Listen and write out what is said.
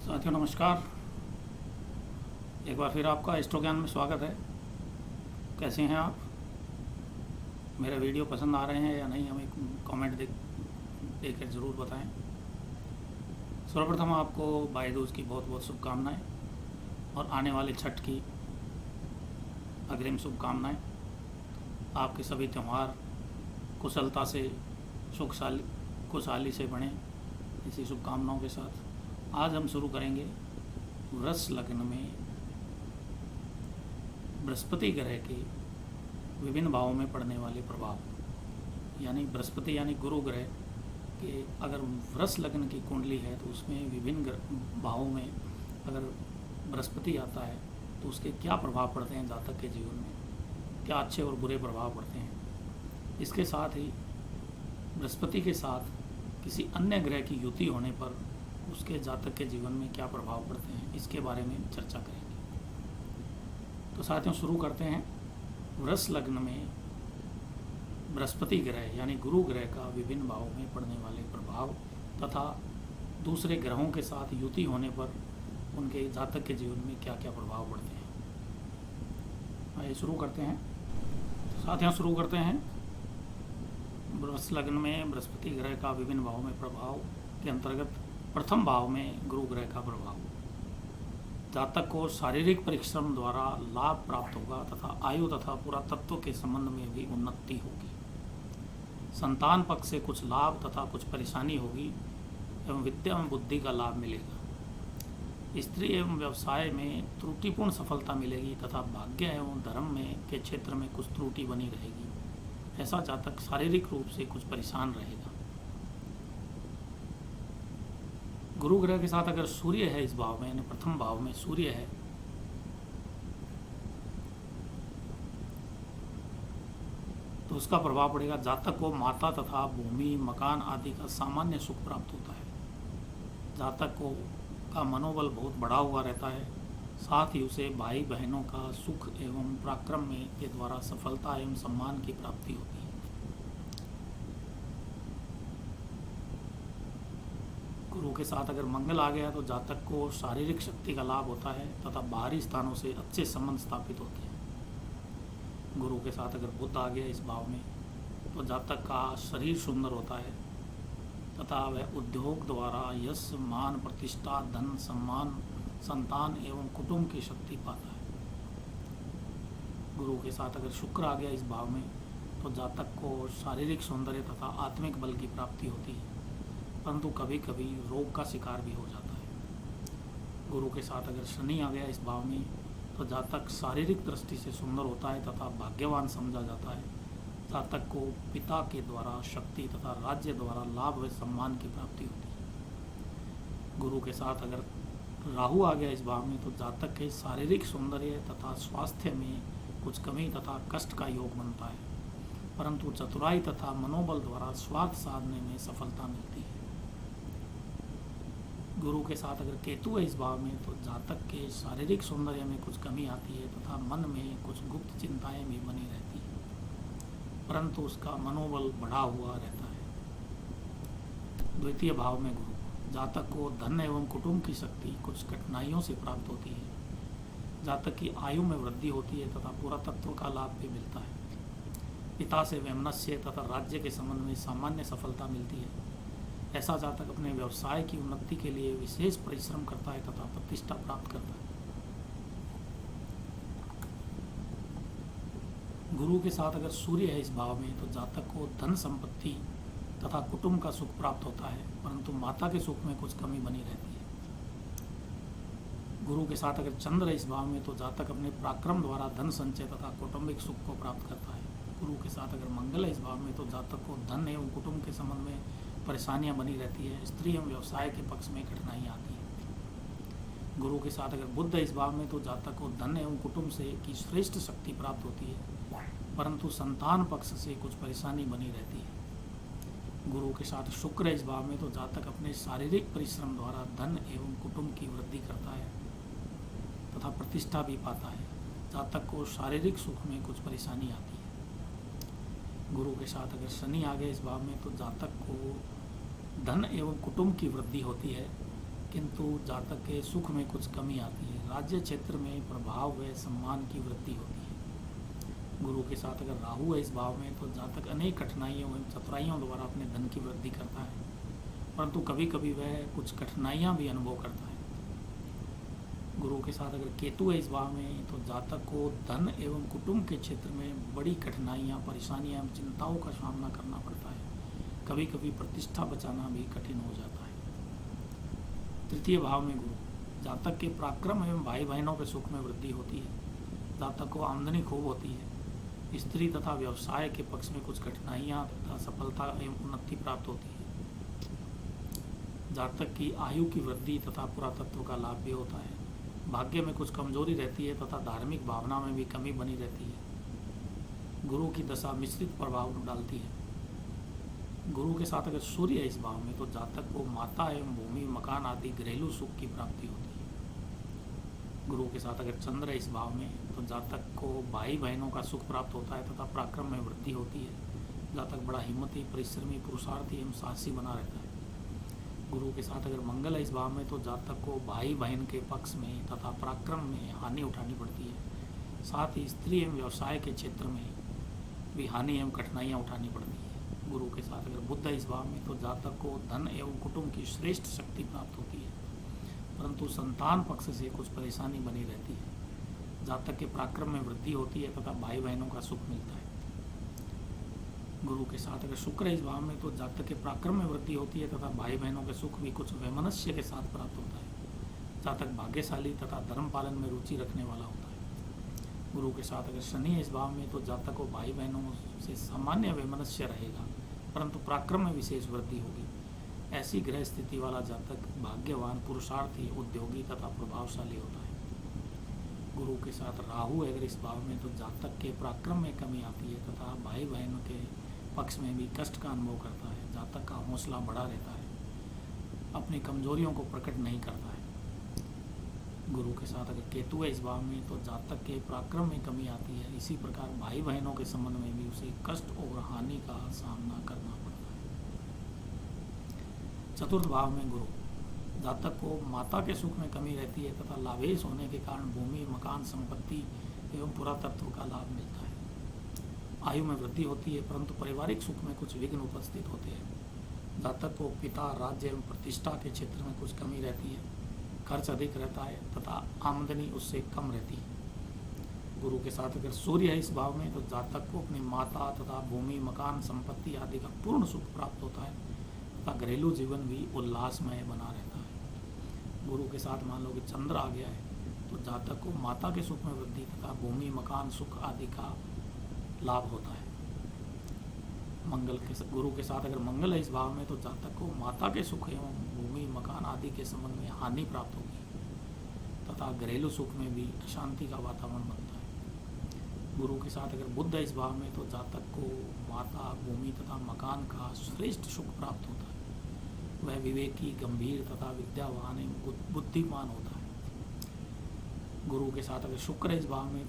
साथियों नमस्कार। एक बार फिर आपका एस्ट्रो ज्ञान में स्वागत है। कैसे हैं आप? मेरे वीडियो पसंद आ रहे हैं या नहीं, हमें कमेंट देकर ज़रूर बताएं। सर्वप्रथम आपको भाई दूज की बहुत बहुत शुभकामनाएं और आने वाले छठ की अग्रिम शुभकामनाएं। आपके सभी त्यौहार कुशलता से खुशहाली से बने, इसी शुभकामनाओं के साथ आज हम शुरू करेंगे वृष लग्न में बृहस्पति ग्रह के विभिन्न भावों में पड़ने वाले प्रभाव। यानी बृहस्पति यानी गुरु ग्रह के अगर वृष लग्न की कुंडली है तो उसमें विभिन्न भावों में अगर बृहस्पति आता है तो उसके क्या प्रभाव पड़ते हैं जातक के जीवन में, क्या अच्छे और बुरे प्रभाव पड़ते हैं। इसके साथ ही बृहस्पति के साथ किसी अन्य ग्रह की युति होने पर उसके जातक के जीवन में क्या प्रभाव पड़ते हैं, इसके बारे में चर्चा करेंगे। तो साथियों शुरू करते हैं। वृष लग्न में बृहस्पति ग्रह यानी गुरु ग्रह का विभिन्न भावों में पड़ने वाले प्रभाव तथा दूसरे ग्रहों के साथ युति होने पर उनके जातक के जीवन में क्या क्या प्रभाव पड़ते हैं। आइए शुरू करते हैं। साथियों शुरू करते हैं। वृष लग्न में बृहस्पति ग्रह का विभिन्न भावों में प्रभाव के अंतर्गत प्रथम भाव में गुरु ग्रह का प्रभाव। जातक को शारीरिक परिश्रम द्वारा लाभ प्राप्त होगा तथा आयु तथा पुरातत्व के संबंध में भी उन्नति होगी। संतान पक्ष से कुछ लाभ तथा कुछ परेशानी होगी एवं विद्या एवं बुद्धि का लाभ मिलेगा। स्त्री एवं व्यवसाय में त्रुटिपूर्ण सफलता मिलेगी तथा भाग्य एवं धर्म में के क्षेत्र में कुछ त्रुटि बनी रहेगी। ऐसा जातक शारीरिक रूप से कुछ परेशान रहेगा। गुरु ग्रह के साथ अगर सूर्य है इस भाव में यानी प्रथम भाव में सूर्य है तो उसका प्रभाव पड़ेगा। जातक को माता तथा भूमि मकान आदि का सामान्य सुख प्राप्त होता है। जातक को का मनोबल बहुत बढ़ा हुआ रहता है। साथ ही उसे भाई बहनों का सुख एवं पराक्रम में के द्वारा सफलता एवं सम्मान की प्राप्ति होती है। गुरु के साथ अगर मंगल आ गया तो जातक को शारीरिक शक्ति का लाभ होता है तथा बाहरी स्थानों से अच्छे संबंध स्थापित होते हैं। गुरु के साथ अगर बुध आ गया इस भाव में तो जातक का शरीर सुंदर होता है तथा वह उद्योग द्वारा यश मान प्रतिष्ठा धन सम्मान संतान एवं कुटुंब की शक्ति पाता है। गुरु के साथ अगर शुक्र आ गया इस भाव में तो जातक को शारीरिक सौंदर्य तथा आत्मिक बल की प्राप्ति होती है, परंतु कभी कभी रोग का शिकार भी हो जाता है। गुरु के साथ अगर शनि आ गया इस भाव में तो जातक शारीरिक दृष्टि से सुंदर होता है तथा भाग्यवान समझा जाता है। जातक को पिता के द्वारा शक्ति तथा राज्य द्वारा लाभ व सम्मान की प्राप्ति होती है। गुरु के साथ अगर राहु आ गया इस भाव में तो जातक के शारीरिक सौंदर्य तथा स्वास्थ्य में कुछ कमी तथा कष्ट का योग बनता है, परंतु चतुराई तथा मनोबल द्वारा स्वार्थ साधने में सफलता मिलती है। गुरु के साथ अगर केतु है इस भाव में तो जातक के शारीरिक सौंदर्य में कुछ कमी आती है तथा मन में कुछ गुप्त चिंताएं भी बनी रहती है, परंतु उसका मनोबल बढ़ा हुआ रहता है। द्वितीय भाव में गुरु जातक को धन एवं कुटुंब की शक्ति कुछ कठिनाइयों से प्राप्त होती है। जातक की आयु में वृद्धि होती है तथा पुरातत्व का लाभ भी मिलता है। पिता से वैमनस्य तथा राज्य के संबंध में सामान्य सफलता मिलती है। ऐसा जातक अपने व्यवसाय की उन्नति के लिए विशेष परिश्रम करता है तथा प्रतिष्ठा प्राप्त करता है। गुरु के साथ अगर सूर्य है इस भाव में तो जातक को धन संपत्ति तथा कुटुंब का सुख प्राप्त होता है, परंतु माता के सुख में कुछ कमी बनी रहती है। गुरु के साथ अगर चंद्र है इस भाव में तो जातक अपने पराक्रम द्वारा धन संचय तथा कौटुंबिक सुख को प्राप्त करता है। गुरु के साथ अगर मंगल है इस भाव में तो जातक को धन एवं कुटुंब के संबंध में परेशानियां बनी रहती है। स्त्री एवं व्यवसाय के पक्ष में कठिनाइयाँ आती हैं। गुरु के साथ अगर बुध है इस भाव में तो जातक को धन एवं कुटुंब से की श्रेष्ठ शक्ति प्राप्त होती है, परंतु संतान पक्ष से कुछ परेशानी बनी रहती है। गुरु के साथ शुक्र है इस भाव में तो जातक अपने शारीरिक परिश्रम द्वारा धन एवं कुटुंब की वृद्धि करता है तथा प्रतिष्ठा भी पाता है। जातक को शारीरिक सुख में कुछ परेशानी आती है। गुरु के साथ अगर शनि आ गए इस भाव में तो जातक को धन एवं कुटुंब की वृद्धि होती है, किंतु परंतु जातक के सुख में कुछ कमी आती है। राज्य क्षेत्र में प्रभाव व सम्मान की वृद्धि होती है। गुरु के साथ अगर राहु है इस भाव में तो जातक अनेक कठिनाइयों एवं चतुराइयों द्वारा अपने धन की वृद्धि करता है, परंतु कभी कभी वह कुछ कठिनाइयाँ भी अनुभव करता है। गुरु के साथ अगर केतु है इस भाव में तो जातक को धन एवं कुटुंब के क्षेत्र में बड़ी कठिनाइयाँ, परेशानियाँ एवं चिंताओं का सामना करना पड़ता है। कभी कभी प्रतिष्ठा बचाना भी कठिन हो जाता है। तृतीय भाव में गुरु, जातक के पराक्रम एवं भाई बहनों के सुख में वृद्धि होती है। जातक को आमदनी खूब होती है। स्त्री तथा व्यवसाय के पक्ष में कुछ कठिनाइयाँ तथा सफलता एवं उन्नति प्राप्त होती है। जातक की आयु की वृद्धि तथा पुरातत्व का लाभ भी होता है। भाग्य में कुछ कमजोरी रहती है तथा धार्मिक भावना में भी कमी बनी रहती है। गुरु की दशा मिश्रित प्रभाव डालती है। गुरु के साथ अगर सूर्य है इस भाव में तो जातक को माता एवं भूमि, मकान आदि घरेलू सुख की प्राप्ति होती है। गुरु के साथ अगर चंद्र है इस भाव में तो जातक को भाई बहनों का सुख प्राप्त होता है तथा पराक्रम में वृद्धि होती है। जातक बड़ा हिम्मती, परिश्रमी, पुरुषार्थी एवं साहसी बना रहता है। गुरु के साथ अगर मंगल है इस भाव में तो जातक को भाई बहन के पक्ष में तथा पराक्रम में हानि उठानी पड़ती है। साथ ही स्त्री एवं व्यवसाय के क्षेत्र में भी हानि एवं कठिनाइयाँ उठानी पड़ती है। गुरु के साथ अगर बुध है इस भाव में तो जातक को धन एवं कुटुंब की श्रेष्ठ शक्ति प्राप्त होती है, परंतु संतान पक्ष से कुछ परेशानी बनी रहती है। जातक के पराक्रम में वृद्धि होती है तथा भाई बहनों का सुख मिलता है। गुरु के साथ अगर शुक्र है इस भाव में तो जातक के पराक्रम में वृद्धि होती है तथा भाई बहनों के सुख भी कुछ वैमनस्य के साथ प्राप्त होता है। जातक भाग्यशाली तथा धर्म पालन में रुचि रखने वाला होता है। गुरु के साथ अगर शनि है इस भाव में तो जातक को भाई बहनों से सामान्य वैमनस्य रहेगा, परंतु पराक्रम में विशेष वृद्धि होगी। ऐसी ग्रह स्थिति वाला जातक भाग्यवान, पुरुषार्थी, उद्योगी तथा प्रभावशाली होता है। गुरु के साथ राहु अगर इस भाव में तो जातक के पराक्रम में कमी आती है तथा भाई बहन के पक्ष में भी कष्ट का अनुभव करता है। जातक का हौसला बढ़ा रहता है, अपनी कमजोरियों को प्रकट नहीं करता है। गुरु के साथ अगर केतु है इस भाव में तो जातक के पराक्रम में कमी आती है। इसी प्रकार भाई बहनों के संबंध में भी उसे कष्ट और हानि का सामना करना पड़ता है। चतुर्थ भाव में गुरु, जातक को माता के सुख में कमी रहती है तथा लाभेश होने के कारण भूमि, मकान, संपत्ति एवं पुरातत्व का लाभ मिलता है। आयु में वृद्धि होती है, परंतु पारिवारिक सुख में कुछ विघ्न उपस्थित होते हैं। जातक को पिता, राज्य एवं प्रतिष्ठा के क्षेत्र में कुछ कमी रहती है। खर्च अधिक रहता है तथा आमदनी उससे कम रहती है। गुरु के साथ अगर सूर्य है इस भाव में तो जातक को अपनी माता तथा भूमि, मकान, संपत्ति आदि का पूर्ण सुख प्राप्त होता है तथा घरेलू जीवन भी उल्लासमय बना रहता है। गुरु के साथ मान लो कि चंद्र आ गया है तो जातक को माता के सुख में वृद्धि तथा भूमि, मकान, सुख आदि का लाभ होता है। गुरु के साथ अगर मंगल है इस भाव में तो जातक को माता के सुख एवं भूमि, मकान आदि के संबंध में हानि प्राप्त होगी तथा घरेलू सुख में भी अशांति का वातावरण बनता है। गुरु के साथ अगर बुध है इस भाव में तो जातक को माता, भूमि तथा मकान का श्रेष्ठ सुख प्राप्त होता है। वह विवेकी, गंभीर तथा विद्यावान एवं बुद्धिमान होता है। गुरु के साथ अगर शुक्र है इस भाव में